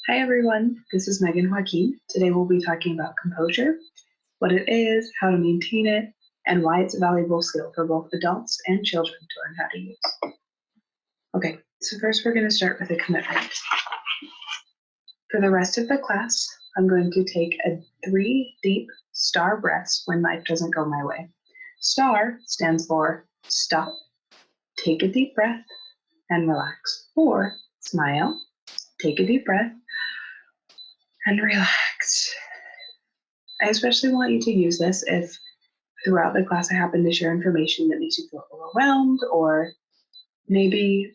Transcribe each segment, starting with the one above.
Hi everyone, this is Megan Joaquin. Today we'll be talking about composure, what it is, how to maintain it, and why it's a valuable skill for both adults and children to learn how to use. Okay, so first we're going to start with a commitment. For the rest of the class, I'm going to take 3 deep star breaths when life doesn't go my way. STAR stands for stop, take a deep breath, and relax. Or smile, take a deep breath, and relax. I especially want you to use this if throughout the class I happen to share information that makes you feel overwhelmed, or maybe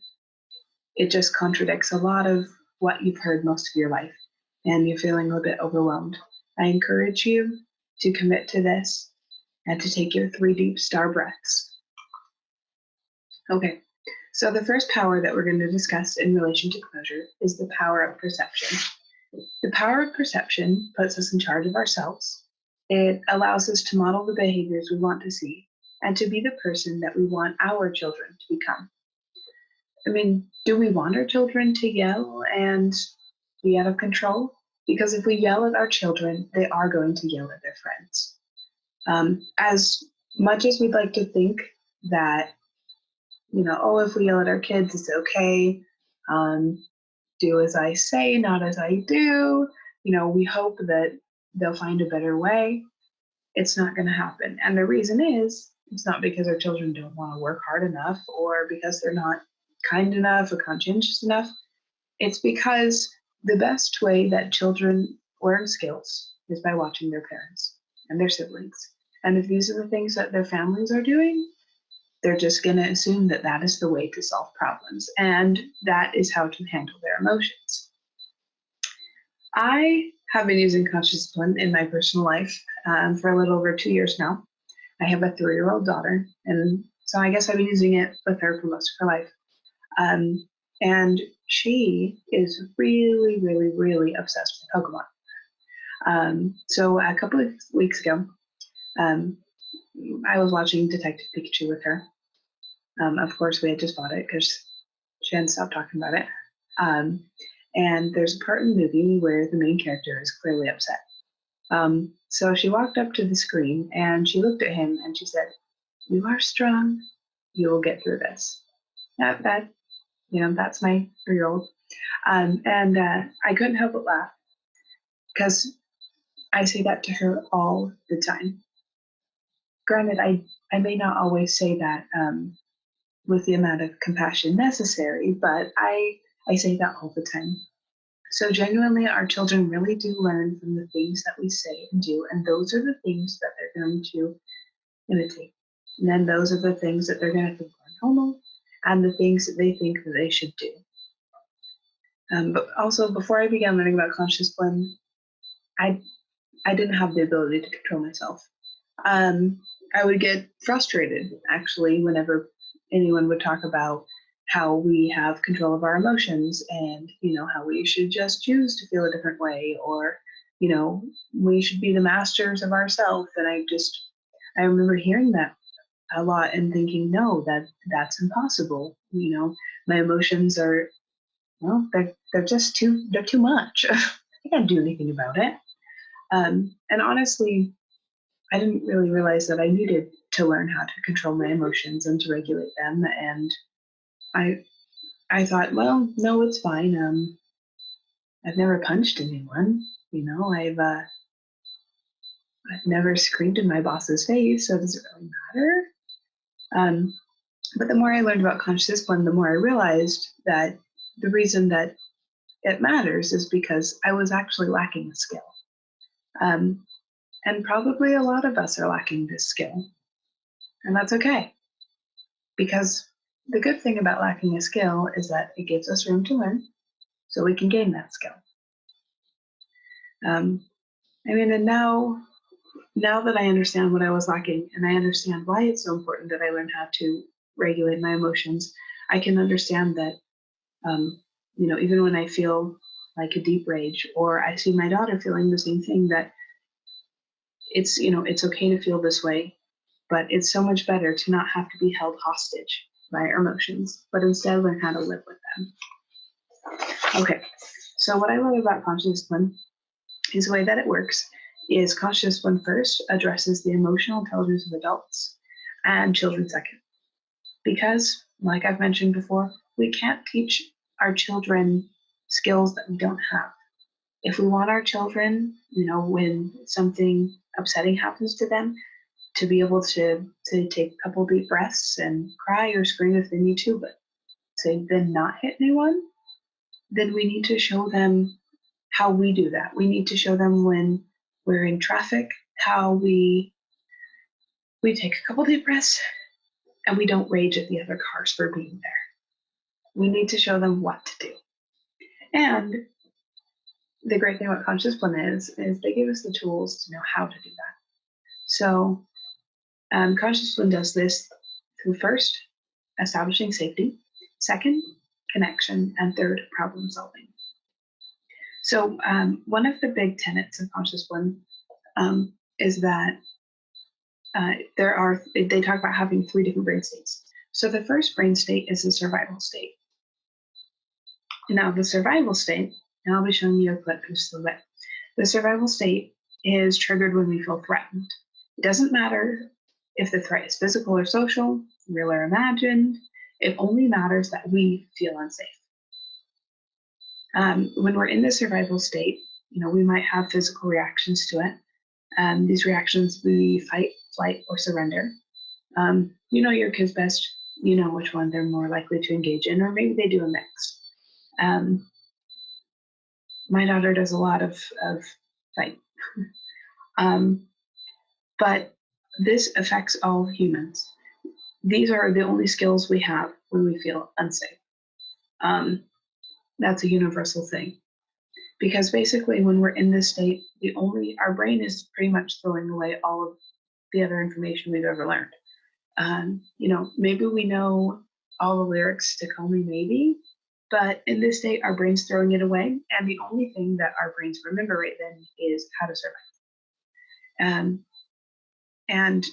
it just contradicts a lot of what you've heard most of your life and you're feeling a bit overwhelmed. I encourage you to commit to this and to take your 3 deep star breaths. Okay, so the first power that we're going to discuss in relation to composure is the power of perception. The power of perception puts us in charge of ourselves. It allows us to model the behaviors we want to see and to be the person that we want our children to become. I mean, do we want our children to yell and be out of control? Because if we yell at our children, they are going to yell at their friends. As much as we'd like to think that, if we yell at our kids, it's okay. Do as I say, not as I do. We hope that they'll find a better way. It's not going to happen. And the reason is, it's not because our children don't want to work hard enough or because they're not kind enough or conscientious enough. It's because the best way that children learn skills is by watching their parents and their siblings. And if these are the things that their families are doing, they're just going to assume that that is the way to solve problems. And that is how to handle their emotions. I have been using conscious discipline in my personal life for a little over 2 years now. I have a 3-year-old daughter, and so I guess I've been using it with her for most of her life. And she is really, really, really obsessed with Pokemon. So a couple of weeks ago, I was watching Detective Pikachu with her. Of course, we had just bought it because she hadn't stopped talking about it. And there's a part in the movie where the main character is clearly upset. So she walked up to the screen and she looked at him and she said, "You are strong. You will get through this." That's my 3-year-old. And I couldn't help but laugh because I say that to her all the time. Granted, I may not always say that with the amount of compassion necessary, but I say that all the time. So genuinely, our children really do learn from the things that we say and do, and those are the things that they're going to imitate. And then those are the things that they're going to think are normal, and the things that they think that they should do. But also, before I began learning about conscious discipline, I didn't have the ability to control myself. I would get frustrated, actually, whenever anyone would talk about how we have control of our emotions and, how we should just choose to feel a different way, or, we should be the masters of ourselves. And I remember hearing that a lot and thinking, no, that's impossible. My emotions are, they're too much. I can't do anything about it. And honestly, I didn't really realize that I needed to learn how to control my emotions and to regulate them. And I thought, well, no, it's fine. I've never punched anyone. I've never screamed in my boss's face, so does it really matter? But the more I learned about conscious discipline, the more I realized that the reason that it matters is because I was actually lacking a skill. And probably a lot of us are lacking this skill. And that's okay. Because the good thing about lacking a skill is that it gives us room to learn so we can gain that skill. And now that I understand what I was lacking and I understand why it's so important that I learn how to regulate my emotions, I can understand that, even when I feel like a deep rage or I see my daughter feeling the same thing, that it's okay to feel this way, but it's so much better to not have to be held hostage by our emotions, but instead learn how to live with them. Okay, So what I love about conscious discipline is the way that it works is conscious discipline first addresses the emotional intelligence of adults and children second. Because, like I've mentioned before, we can't teach our children skills that we don't have. If we want our children, when something upsetting happens to them, to be able to take a couple deep breaths and cry or scream if they need to, but to then not hit anyone, then we need to show them how we do that. We need to show them when we're in traffic, how we take a couple deep breaths and we don't rage at the other cars for being there. We need to show them what to do. And the great thing about conscious discipline is they give us the tools to know how to do that. So conscious discipline does this through first, establishing safety, second, connection, and third, problem solving. So one of the big tenets of conscious discipline is that they talk about having 3 different brain states. So the first brain state is the survival state. Now the survival state, and I'll be showing you a clip in just a little bit. The survival state is triggered when we feel threatened. It doesn't matter if the threat is physical or social, real or imagined. It only matters that we feel unsafe. When we're in the survival state, we might have physical reactions to it. These reactions would be fight, flight, or surrender. Your kids best. You know which one they're more likely to engage in, or maybe they do a mix. My daughter does a lot of fight. But this affects all humans. These are the only skills we have when we feel unsafe. That's a universal thing. Because basically when we're in this state, our brain is pretty much throwing away all of the other information we've ever learned. Maybe we know all the lyrics to Call Me Maybe, but in this state, our brain's throwing it away. And the only thing that our brains remember right then is how to survive. And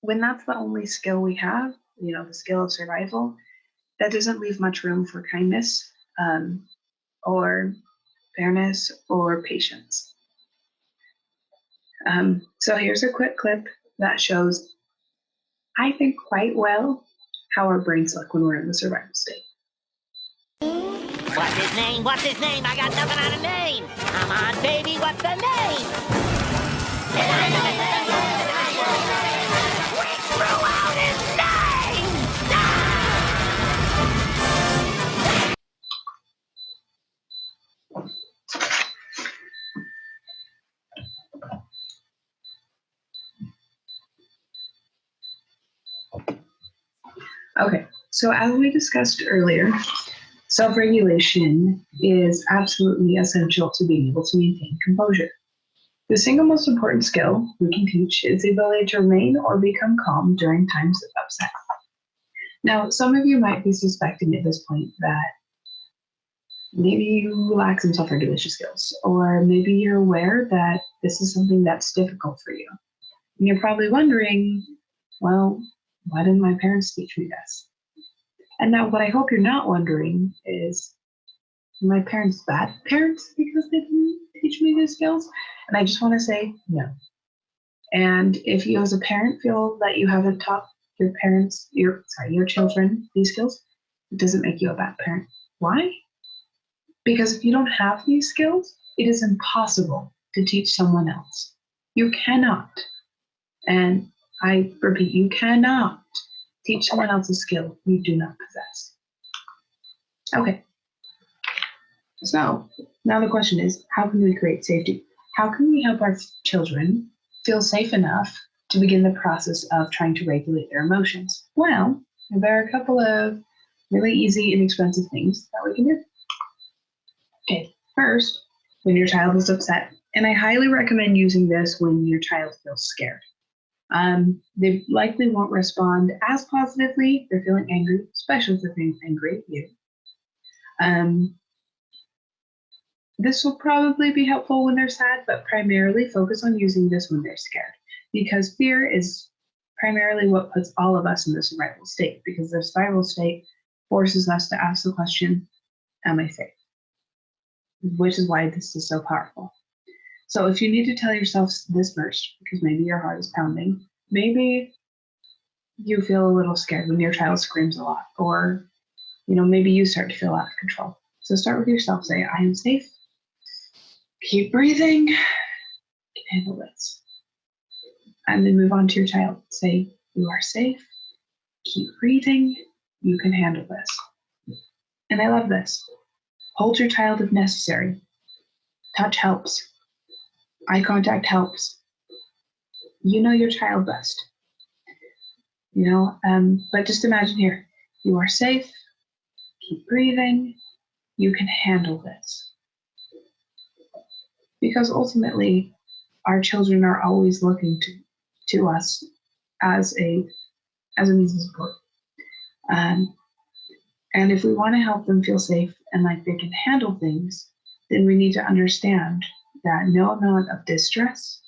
when that's the only skill we have, the skill of survival, that doesn't leave much room for kindness or fairness or patience. So here's a quick clip that shows, I think quite well, how our brains look when we're in the survival state. What's his name? What's his name? I got nothing on a name. Come on, baby, what's the name? We threw out his name! Okay, so as we discussed earlier, self-regulation is absolutely essential to being able to maintain composure. The single most important skill we can teach is the ability to remain or become calm during times of upset. Now, some of you might be suspecting at this point that maybe you lack some self-regulation skills, or maybe you're aware that this is something that's difficult for you. And you're probably wondering, well, why didn't my parents teach me this? And now what I hope you're not wondering is, are my parents bad parents because they didn't teach me these skills? And I just want to say no. And if you as a parent feel that you haven't taught your children these skills, it doesn't make you a bad parent. Why? Because if you don't have these skills, it is impossible to teach someone else. You cannot. And I repeat, you cannot teach someone else a skill you do not possess. Okay. So now the question is, how can we create safety? How can we help our children feel safe enough to begin the process of trying to regulate their emotions? Well, there are a couple of really easy, inexpensive things that we can do. Okay, first, when your child is upset, and I highly recommend using this when your child feels scared. They likely won't respond as positively if they're feeling angry, especially if they're feeling angry at you. This will probably be helpful when they're sad, but primarily focus on using this when they're scared, because fear is primarily what puts all of us in the survival state, because the survival state forces us to ask the question, am I safe? Which is why this is so powerful. So if you need to tell yourself this first, because maybe your heart is pounding, maybe you feel a little scared when your child screams a lot, or maybe you start to feel out of control. So start with yourself. Say, I am safe. Keep breathing. Can handle this. And then move on to your child. Say, you are safe. Keep breathing. You can handle this. And I love this. Hold your child if necessary. Touch helps. Eye contact helps. You know your child best. But just imagine here, you are safe. Keep breathing. You can handle this. Because ultimately, our children are always looking to us as a means of support. And if we want to help them feel safe and like they can handle things, then we need to understand that no amount of distress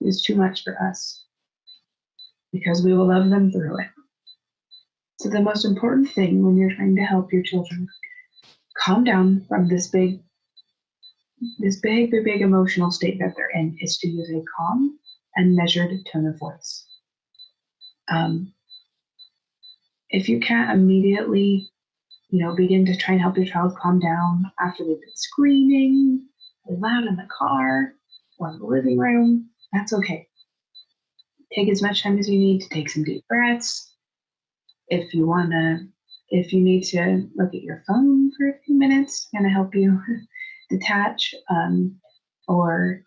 is too much for us, because we will love them through it. So the most important thing when you're trying to help your children calm down from this big emotional state that they're in is to use a calm and measured tone of voice. If you can't immediately, begin to try and help your child calm down after they've been screaming loud in the car or in the living room, that's okay. Take as much time as you need to take some deep breaths. If you need to look at your phone for a few minutes, kind of help you detach, or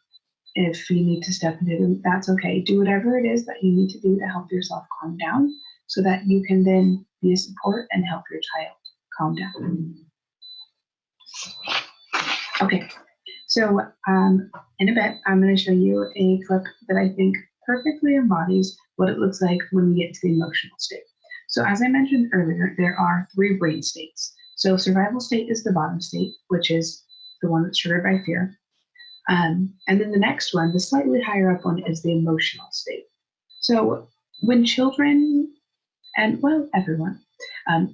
if you need to step into them, that's okay. Do whatever it is that you need to do to help yourself calm down so that you can then be a support and help your child calm down. Okay, so in a bit, I'm going to show you a clip that I think perfectly embodies what it looks like when we get to the emotional state. So as I mentioned earlier, there are 3 brain states. So survival state is the bottom state, which is the one that's triggered by fear. And then the next one, the slightly higher up one, is the emotional state. So when children, and everyone,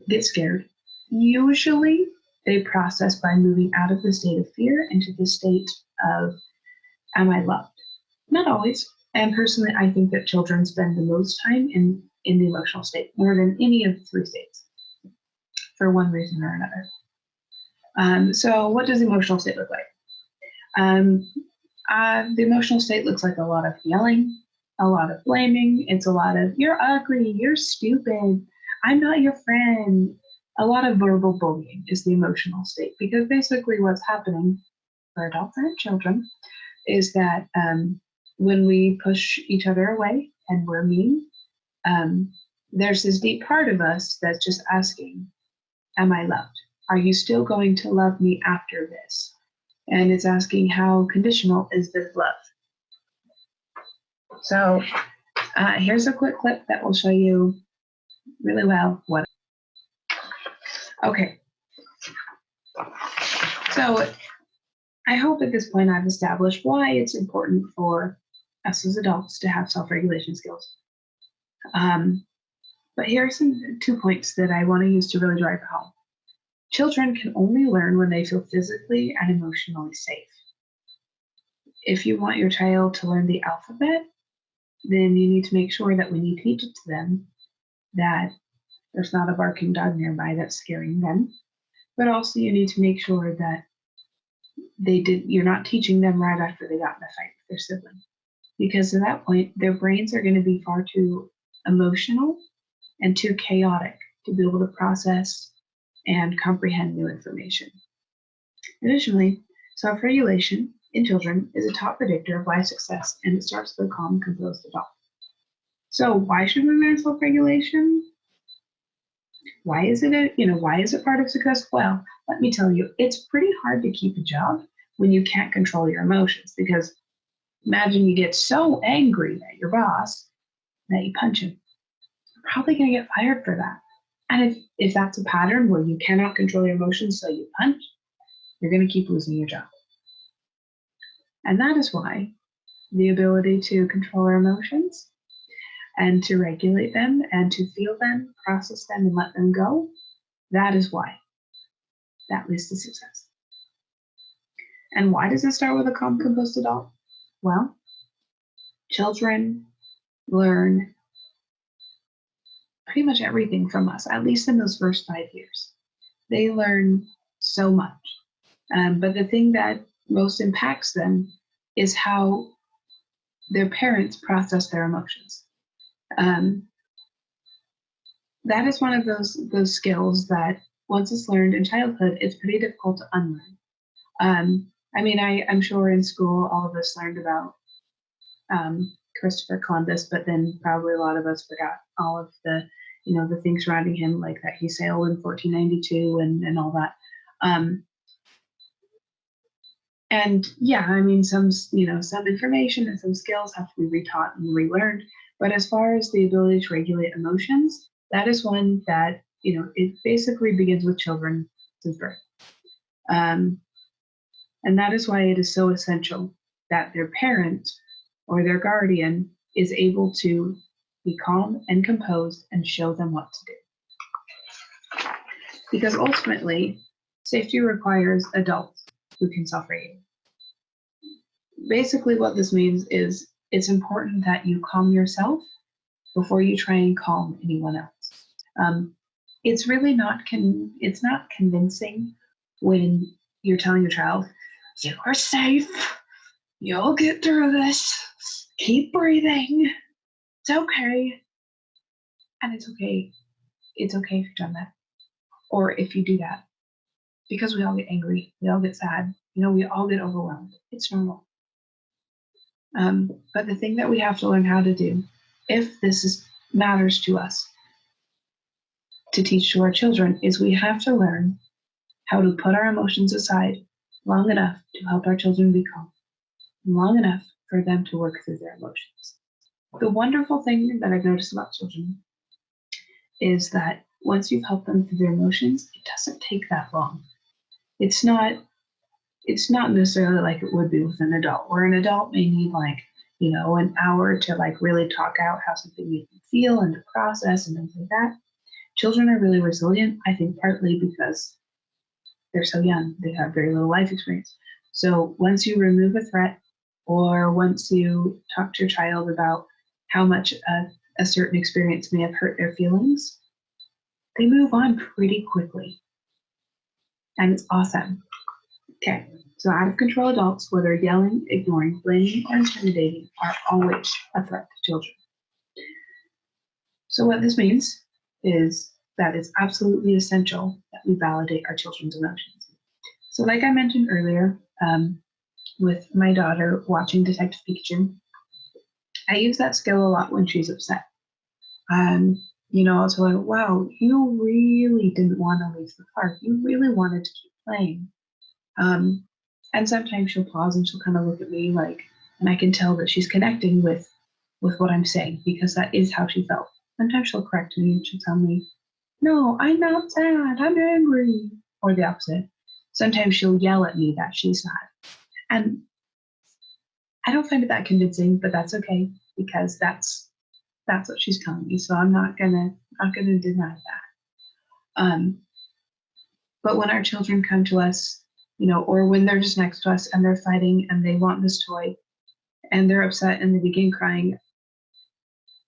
get scared, usually they process by moving out of the state of fear into the state of, am I loved? Not always. And personally, I think that children spend the most time in the emotional state, more than any of the 3 states, for one reason or another. So what does emotional state look like? The emotional state looks like a lot of yelling, a lot of blaming. It's a lot of, you're ugly, you're stupid, I'm not your friend. A lot of verbal bullying is the emotional state, because basically what's happening for adults and children is that when we push each other away and we're mean, there's this deep part of us that's just asking, am I loved? Are you still going to love me after this? And it's asking, how conditional is this love? So here's a quick clip that will show you really well what. Okay. So I hope at this point I've established why it's important for us as adults to have self-regulation skills. But here are 2 points that I want to use to really drive home. Children can only learn when they feel physically and emotionally safe. If you want your child to learn the alphabet, then you need to make sure that when you teach it to them, that there's not a barking dog nearby that's scaring them. But also you need to make sure that you're not teaching them right after they got in a fight with their sibling. Because at that point, their brains are going to be far too emotional and too chaotic to be able to process and comprehend new information. Additionally, self-regulation in children is a top predictor of life success, and it starts with a calm, composed adult. So why should we learn self-regulation? Why is it part of success? Well, let me tell you, it's pretty hard to keep a job when you can't control your emotions, because imagine you get so angry at your boss that you punch him. You're probably going to get fired for that. And if that's a pattern where you cannot control your emotions, so you punch, you're going to keep losing your job. And that is why the ability to control our emotions and to regulate them and to feel them, process them, and let them go, that is why. that leads to success. And why does it start with a calm, composed adult? Well, children learn pretty much everything from us, at least in those first 5 years. They learn so much. But the thing that most impacts them is how their parents process their emotions. That is one of those skills that once it's learned in childhood, it's pretty difficult to unlearn. I'm sure in school all of us learned about Christopher Columbus, but then probably a lot of us forgot all of the things surrounding him, like that he sailed in 1492 and all that. Some information and some skills have to be retaught and relearned. But as far as the ability to regulate emotions, that is one that, it basically begins with children since birth. And that is why it is so essential that their parent or their guardian is able to be calm and composed and show them what to do. Because ultimately, safety requires adults who can self-regulate. Basically, what this means is it's important that you calm yourself before you try and calm anyone else. It's really not convincing when you're telling your child, "You are safe. You'll get through this. Keep breathing. It's okay." And it's okay. It's okay if you've done that, or if you do that, because we all get angry. We all get sad. We all get overwhelmed. It's normal. But the thing that we have to learn how to do, if this matters to us, to teach to our children, is we have to learn how to put our emotions aside long enough to help our children be calm, long enough for them to work through their emotions. The wonderful thing that I've noticed about children is that once you've helped them through their emotions, it doesn't take that long. It's not necessarily like it would be with an adult, where an adult may need an hour to really talk out how something made them feel and to process and things like that. Children are really resilient, I think partly because they're so young. They have very little life experience. So once you remove a threat, or once you talk to your child about how much a certain experience may have hurt their feelings, they move on pretty quickly. And it's awesome. Okay, so out of control adults, whether yelling, ignoring, blaming, or intimidating, are always a threat to children. So what this means is that it's absolutely essential that we validate our children's emotions. So like I mentioned earlier, with my daughter watching Detective Pikachu, I use that skill a lot when she's upset. I'll tell her, "Wow, you really didn't want to leave the park. You really wanted to keep playing." And sometimes she'll pause and she'll kind of look at me and I can tell that she's connecting with what I'm saying, because that is how she felt. Sometimes she'll correct me and she'll tell me, "No, I'm not sad, I'm angry," or the opposite. Sometimes she'll yell at me that she's sad. And I don't find it that convincing, but that's okay, because that's what she's telling me. So I'm not gonna deny that. But when our children come to us, or when they're just next to us and they're fighting and they want this toy and they're upset and they begin crying,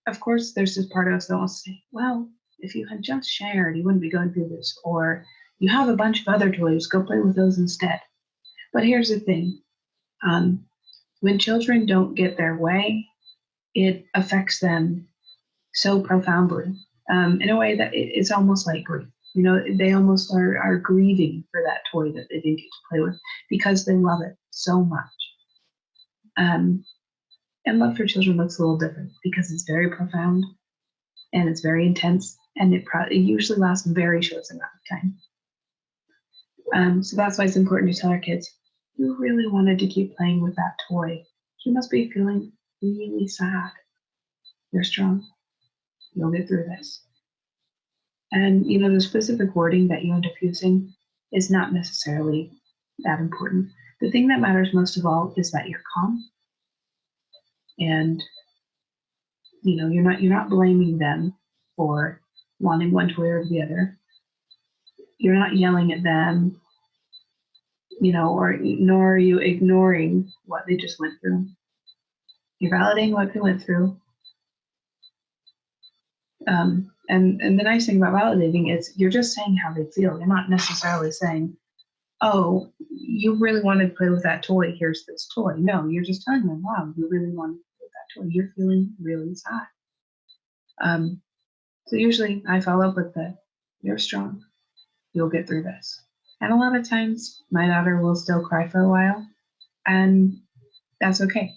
of course there's this part of us that wants to say, "Well, if you had just shared, you wouldn't be going through this," or "You have a bunch of other toys, go play with those instead." But here's the thing. When children don't get their way, it affects them so profoundly, in a way that it's almost like grief. They almost are grieving for that toy that they didn't get to play with, because they love it so much. And love for children looks a little different, because it's very profound and it's very intense, and it usually lasts a very short amount of time. So that's why it's important to tell our kids, "You really wanted to keep playing with that toy. You must be feeling really sad. You're strong. You'll get through this." And, the specific wording that you end up using is not necessarily that important. The thing that matters most of all is that you're calm, and, you're not blaming them for wanting one toy or the other. You're not yelling at them or nor are you ignoring what they just went through. You're validating what they went through. And the nice thing about validating is you're just saying how they feel. You're not necessarily saying, oh, you really wanted to play with that toy. Here's this toy. No, you're just telling them, wow, you really wanted to play with that toy. You're feeling really sad. So usually I follow up with you're strong. You'll get through this. And a lot of times my daughter will still cry for a while, and that's okay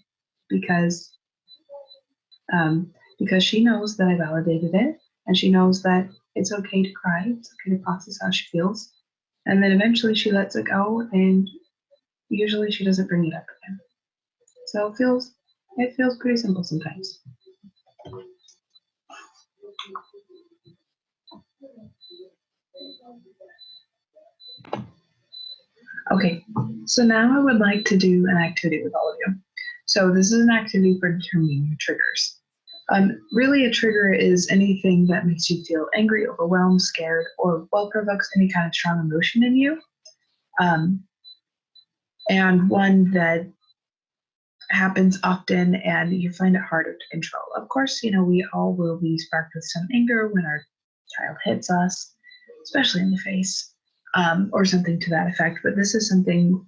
because she knows that I validated it, and she knows that it's okay to cry. It's okay to process how she feels. And then eventually she lets it go, and usually she doesn't bring it up again. So it feels pretty simple sometimes. Okay, so now I would like to do an activity with all of you. So this is an activity for determining your triggers. Really, a trigger is anything that makes you feel angry, overwhelmed, scared, or provokes any kind of strong emotion in you. And one that happens often and you find it harder to control. Of course, we all will be sparked with some anger when our child hits us, especially in the face, or something to that effect. But this is something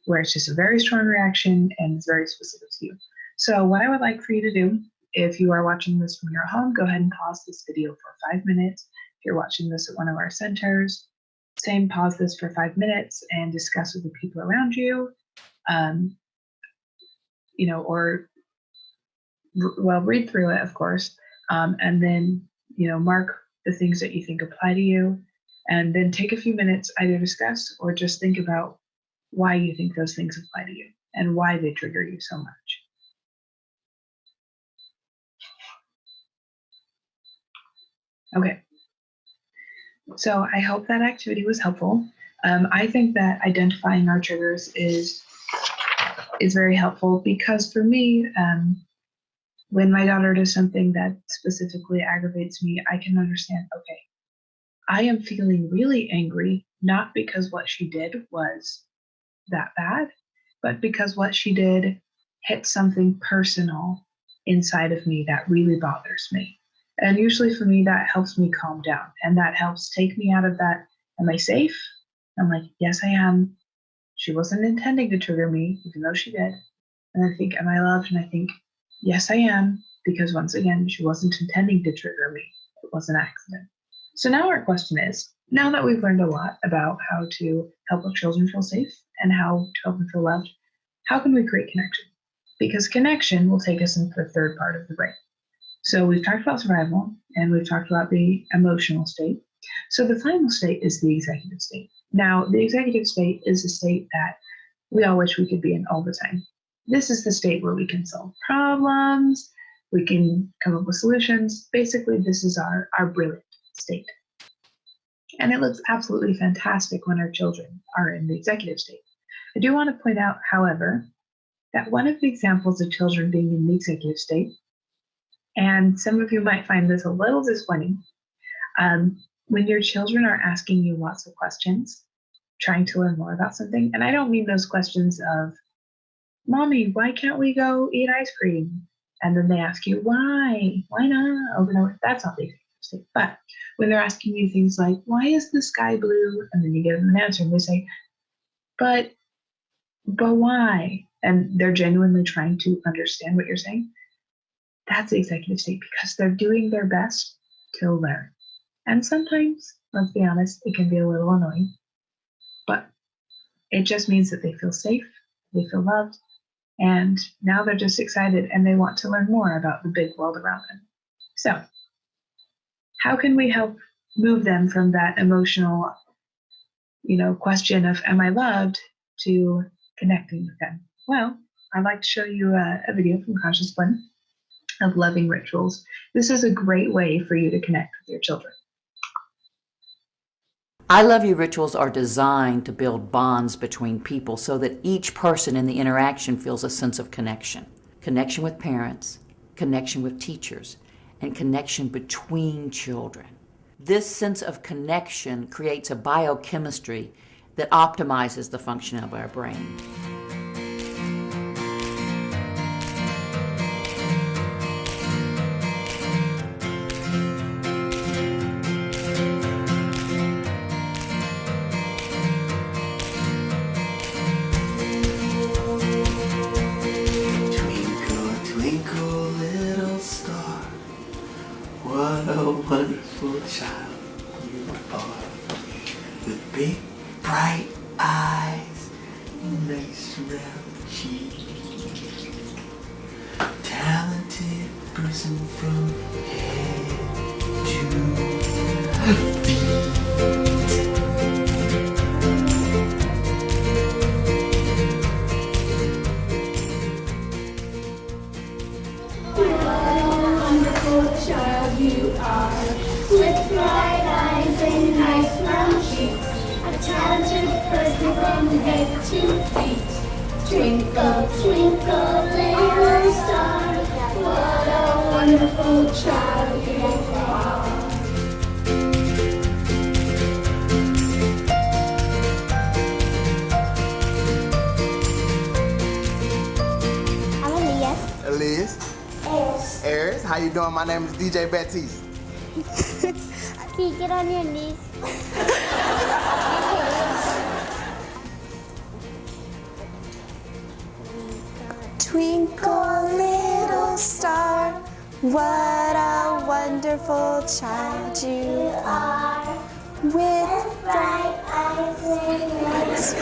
where it's just a very strong reaction and it's very specific to you. So what I would like for you to do, if you are watching this from your home, go ahead and pause this video for 5 minutes. If you're watching this at one of our centers, same, pause this for 5 minutes and discuss with the people around you. Or read through it, of course, and then, mark the things that you think apply to you, and then take a few minutes, either discuss or just think about why you think those things apply to you and why they trigger you so much. Okay. So I hope that activity was helpful. I think that identifying our triggers is very helpful because for me, when my daughter does something that specifically aggravates me, I can understand, okay, I am feeling really angry, not because what she did was that bad, but because what she did hit something personal inside of me that really bothers me. And usually for me, that helps me calm down and that helps take me out of that. Am I safe? I'm like, yes, I am. She wasn't intending to trigger me, even though she did. And I think, am I loved? And I think, yes, I am, because once again, she wasn't intending to trigger me. It was an accident. So now our question is, now that we've learned a lot about how to help our children feel safe and how to help them feel loved, how can we create connection? Because connection will take us into the third part of the brain. So we've talked about survival and we've talked about the emotional state. So the final state is the executive state. Now, the executive state is a state that we all wish we could be in all the time. This is the state where we can solve problems, we can come up with solutions. Basically, this is our brilliant state. And it looks absolutely fantastic when our children are in the executive state. I do want to point out, however, that one of the examples of children being in the executive state, and some of you might find this a little disappointing, when your children are asking you lots of questions, trying to learn more about something, and I don't mean those questions of, Mommy, why can't we go eat ice cream? And then they ask you, why? Why not? Over and over. That's not the executive state. But when they're asking you things like, why is the sky blue? And then you give them an answer and they say, but why? And they're genuinely trying to understand what you're saying. That's the executive state because they're doing their best to learn. And sometimes, let's be honest, it can be a little annoying, but it just means that they feel safe, they feel loved, and now they're just excited and they want to learn more about the big world around them. So, how can we help move them from that emotional, question of, am I loved, to connecting with them? Well, I'd like to show you a video from Conscious Blend of loving rituals. This is a great way for you to connect with your children. I Love You rituals are designed to build bonds between people so that each person in the interaction feels a sense of connection. Connection with parents, connection with teachers, and connection between children. This sense of connection creates a biochemistry that optimizes the function of our brain. Twinkle, little star, what a wonderful child you are. With big, bright eyes, nice round cheeks. Talented person from head to feet. Child you are, with bright eyes and nice round cheeks, a talented person from head to feet. Twinkle, twinkle, little star, what a wonderful child you are. I'm Elias. Elias. Aries, how you doing? My name is DJ Baptiste. Can you get on your knees? Twinkle, little star, what a wonderful child you are. With bright eyes and nice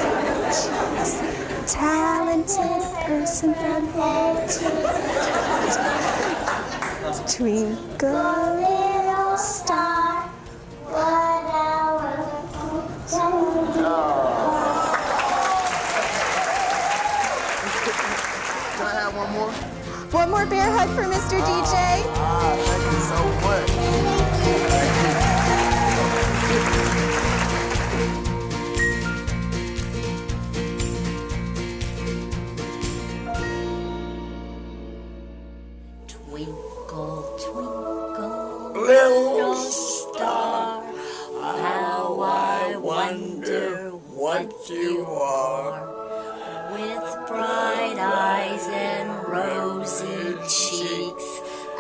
cheeks, talented person from head to toe. Twinkle, little star, what a wonderful child you are. Can I have one more? One more bear hug for Mr. DJ. Thank you so much. Twinkle, twinkle, little star, how I wonder what you are. With bright eyes and rosy cheeks,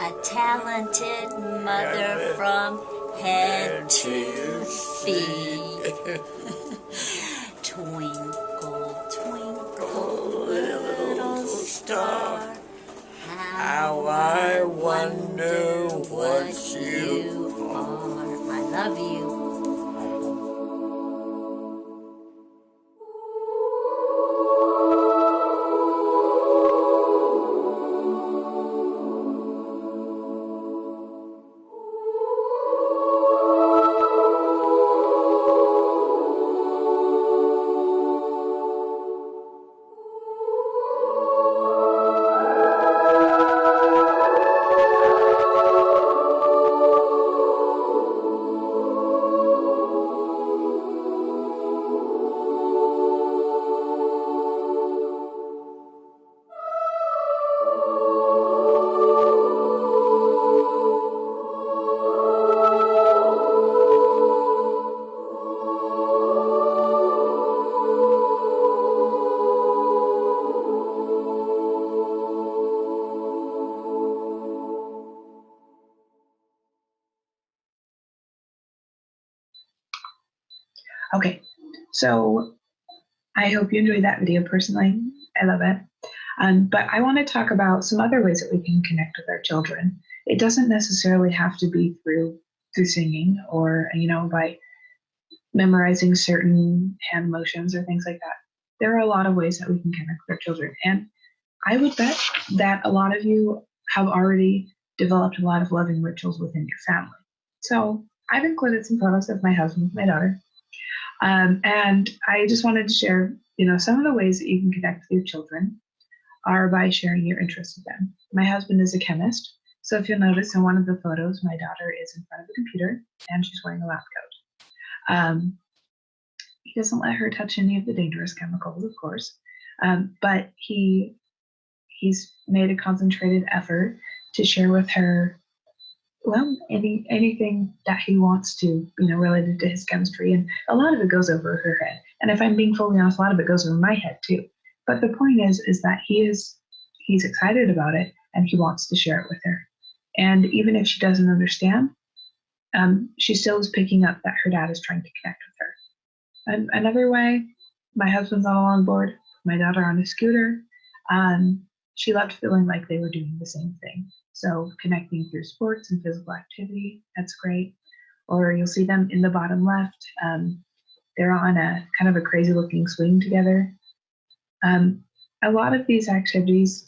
a talented mother from head to feet. Twinkle, twinkle, little star, how I wonder what you are. I love you. Okay, so I hope you enjoyed that video personally. I love it. But I want to talk about some other ways that we can connect with our children. It doesn't necessarily have to be through singing or, by memorizing certain hand motions or things like that. There are a lot of ways that we can connect with our children. And I would bet that a lot of you have already developed a lot of loving rituals within your family. So I've included some photos of my husband, my daughter. And I just wanted to share, some of the ways that you can connect with your children are by sharing your interests with them. My husband is a chemist. So if you'll notice in one of the photos, my daughter is in front of a computer and she's wearing a lab coat. He doesn't let her touch any of the dangerous chemicals, of course, but he's made a concentrated effort to share with her, anything that he wants to, related to his chemistry, and a lot of it goes over her head. And if I'm being fully honest, a lot of it goes over my head too. But the point is that he's excited about it and he wants to share it with her. And even if she doesn't understand, she still is picking up that her dad is trying to connect with her. And another way, my husband's all on board, my daughter on a scooter. She loved feeling like they were doing the same thing. So connecting through sports and physical activity, that's great. Or you'll see them in the bottom left. They're on a kind of a crazy looking swing together. A lot of these activities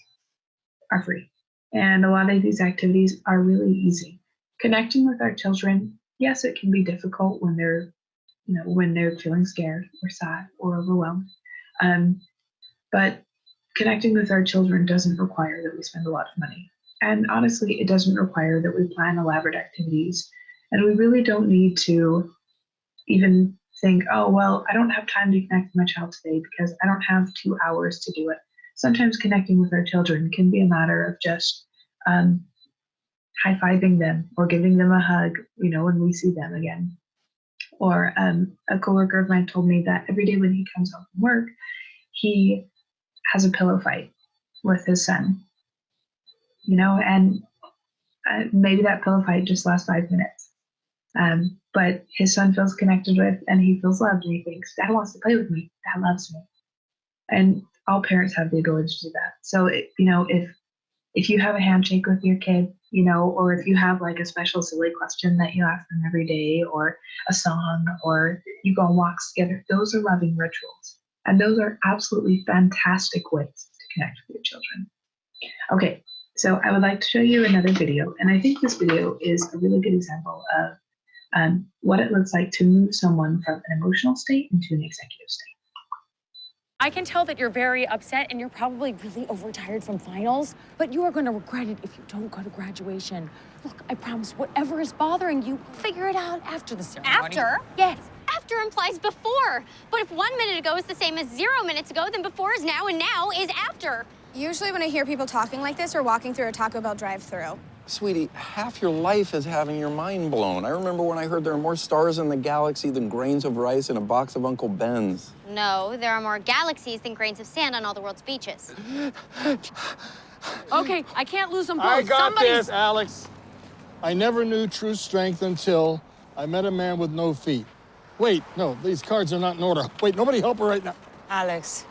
are free, and a lot of these activities are really easy. Connecting with our children, yes, it can be difficult when they're feeling scared or sad or overwhelmed. But connecting with our children doesn't require that we spend a lot of money. And honestly, it doesn't require that we plan elaborate activities. And we really don't need to even think, oh, well, I don't have time to connect with my child today because I don't have 2 hours to do it. Sometimes connecting with our children can be a matter of just high-fiving them or giving them a hug, when we see them again. Or a coworker of mine told me that every day when he comes home from work, he has a pillow fight with his son, and maybe that pillow fight just lasts 5 minutes. But his son feels connected with, and he feels loved, and he thinks, Dad wants to play with me. Dad loves me. And all parents have the ability to do that. So, if you have a handshake with your kid, or if you have like a special silly question that you ask them every day, or a song, or you go on walks together, those are loving rituals. And those are absolutely fantastic ways to connect with your children. Okay, so I would like to show you another video. And I think this video is a really good example of what it looks like to move someone from an emotional state into an executive state. I can tell that you're very upset and you're probably really overtired from finals, but you are going to regret it if you don't go to graduation. Look, I promise, whatever is bothering you, we'll figure it out after the ceremony. After? Yes. After implies before. But if 1 minute ago is the same as 0 minutes ago, then before is now and now is after. Usually when I hear people talking like this, we're walking through a Taco Bell drive-thru. Sweetie, half your life is having your mind blown. I remember when I heard there are more stars in the galaxy than grains of rice in a box of Uncle Ben's. No, there are more galaxies than grains of sand on all the world's beaches. Okay, I can't lose them both. I got this, Alex. I never knew true strength until I met a man with no feet. Wait, no, these cards are not in order. Wait, nobody help her right now. Alex,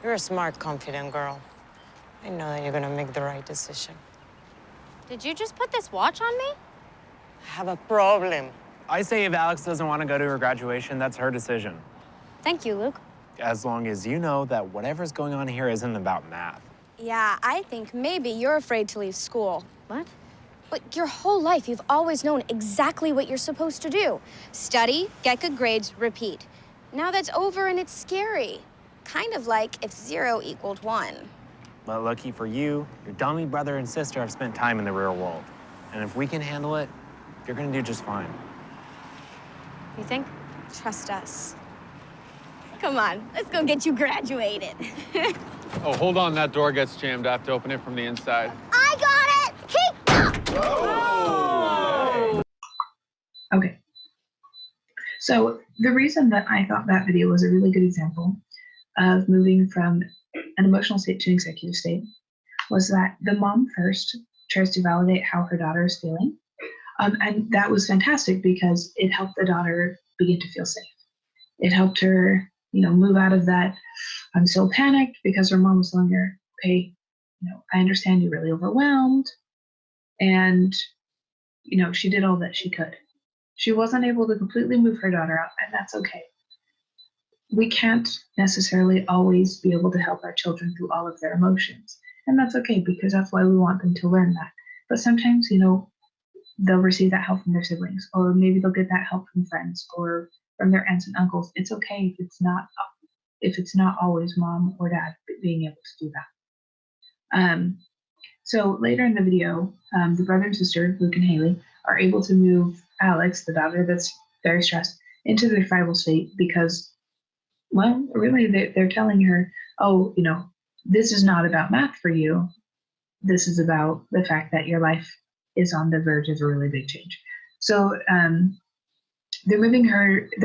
you're a smart, confident girl. I know that you're gonna make the right decision. Did you just put this watch on me? I have a problem. I say if Alex doesn't want to go to her graduation, that's her decision. Thank you, Luke. As long as you know that whatever's going on here isn't about math. Yeah, I think maybe you're afraid to leave school. What? But your whole life, you've always known exactly what you're supposed to do. Study, get good grades, repeat. Now that's over and it's scary. Kind of like if 0 equaled 1. But lucky for you, your dummy brother and sister have spent time in the real world. And if we can handle it, you're gonna do just fine. You think? Trust us. Come on, let's go get you graduated. Oh, hold on, that door gets jammed. I have to open it from the inside. I got it! Keep up! Oh. Okay. So the reason that I thought that video was a really good example of moving from an emotional state to an executive state was that the mom first tries to validate how her daughter is feeling. And that was fantastic because it helped the daughter begin to feel safe. It helped her, move out of that, I'm so panicked, because her mom was telling her, hey, I understand you're really overwhelmed. And, she did all that she could. She wasn't able to completely move her daughter out, and that's okay. We can't necessarily always be able to help our children through all of their emotions. And that's okay, because that's why we want them to learn that. But sometimes, they'll receive that help from their siblings, or maybe they'll get that help from friends or from their aunts and uncles. It's okay if it's not always mom or dad being able to do that. So later in the video, the brother and sister, Luke and Haley, are able to move Alex, the daughter that's very stressed, into the tribal state because, well, really they're telling her, oh, this is not about math for you. This is about the fact that your life is on the verge of a really big change. So they're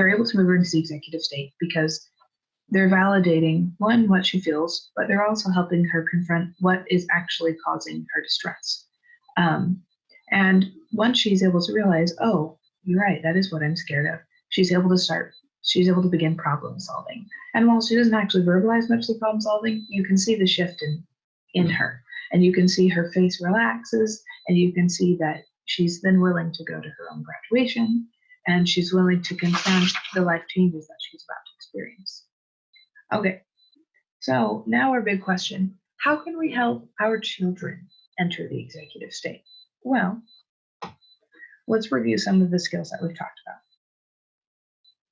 able to move her into the executive state because they're validating, one, what she feels, but they're also helping her confront what is actually causing her distress. And once she's able to realize, oh, you're right, that is what I'm scared of, she's able to begin problem solving. And while she doesn't actually verbalize much of the problem solving, you can see the shift in her. And you can see her face relaxes, and you can see that she's then willing to go to her own graduation, and she's willing to confront the life changes that she's about to experience. Okay, so now our big question, how can we help our children enter the executive state? Well, let's review some of the skills that we've talked about.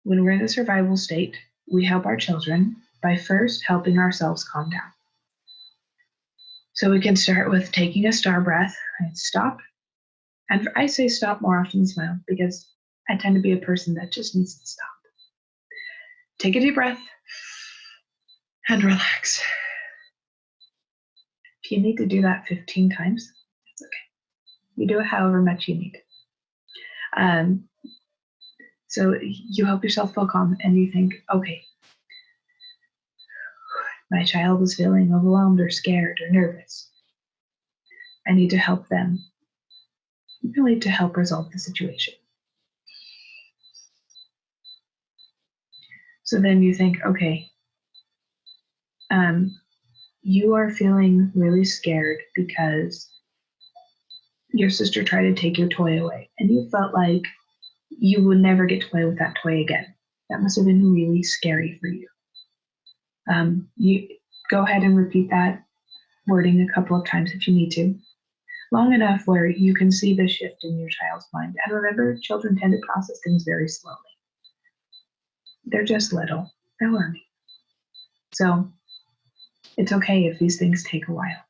When we're in the survival state, we help our children by first helping ourselves calm down. So we can start with taking a star breath and stop. And I say stop more often than smile because I tend to be a person that just needs to stop. Take a deep breath and relax. If you need to do that 15 times, it's okay. You do it however much you need. So you help yourself feel calm and you think, okay, my child is feeling overwhelmed or scared or nervous. I need to help them. Really to help resolve the situation. So then you think, okay, you are feeling really scared because your sister tried to take your toy away and you felt like you would never get to play with that toy again. That must have been really scary for you. You go ahead and repeat that wording a couple of times if you need to, long enough where you can see the shift in your child's mind. And remember, children tend to process things very slowly. They're just little. They're learning. So it's okay if these things take a while.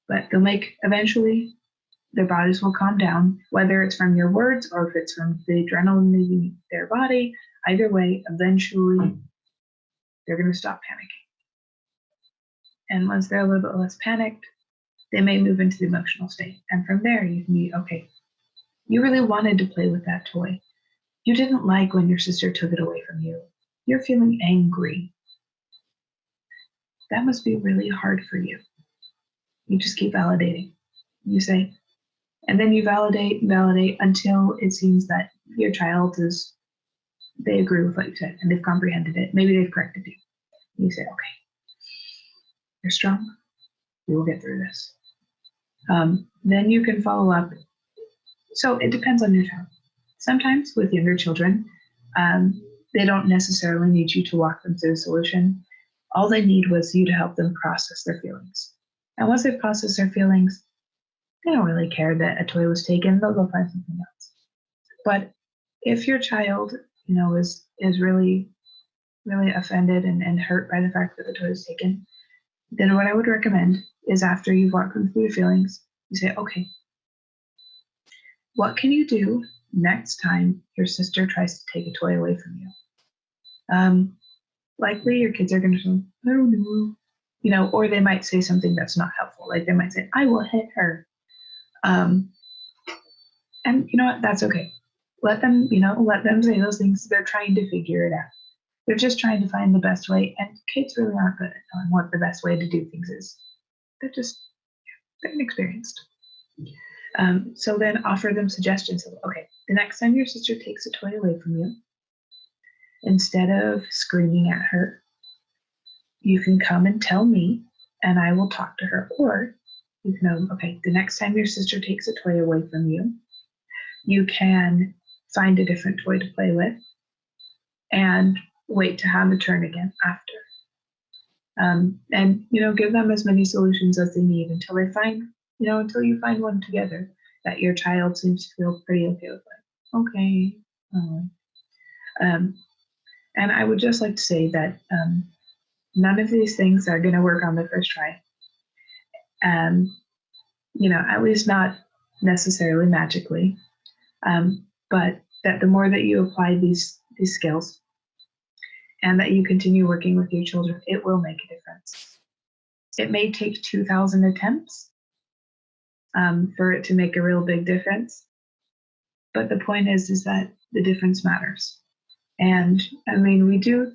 But eventually, their bodies will calm down, whether it's from your words or if it's from the adrenaline leaving their body. Either way, eventually, they're going to stop panicking. And once they're a little bit less panicked, they may move into the emotional state. And from there, you can be, okay, you really wanted to play with that toy. You didn't like when your sister took it away from you. You're feeling angry. That must be really hard for you. You just keep validating. You say, and then you validate until it seems that your child they agree with what you said and they've comprehended it. Maybe they've corrected you. You say, okay, you're strong. We will get through this. Then you can follow up. So it depends on your child. Sometimes with younger children, they don't necessarily need you to walk them through the solution. All they need was you to help them process their feelings. And once they've processed their feelings, they don't really care that a toy was taken. They'll go find something else. But if your child, is really, really offended and hurt by the fact that the toy was taken, then what I would recommend is after you've walked them through your feelings, you say, okay, what can you do next time your sister tries to take a toy away from you? Likely your kids are going to say, I don't know, or they might say something that's not helpful. Like they might say, I will hit her. And you know what? That's okay. Let them say those things. They're trying to figure it out. They're just trying to find the best way. And kids really aren't good at knowing what the best way to do things is. They're inexperienced. So then offer them suggestions of, okay, the next time your sister takes a toy away from you, instead of screaming at her, you can come and tell me and I will talk to her. Or you can, okay, the next time your sister takes a toy away from you, you can find a different toy to play with and wait to have a turn again after. And give them as many solutions as they need until they find, until you find one together that your child seems to feel pretty okay with. Like, okay. And I would just like to say that none of these things are going to work on the first try. At least not necessarily magically. But that the more that you apply these skills and that you continue working with your children, it will make a difference. It may take 2,000 attempts for it to make a real big difference. But the point is that the difference matters. And I mean, we do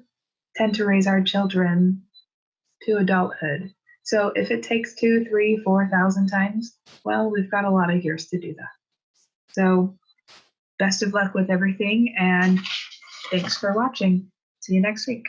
tend to raise our children to adulthood. So if it takes 2, 3, 4,000 times, well, we've got a lot of years to do that. So best of luck with everything, and thanks for watching. See you next week.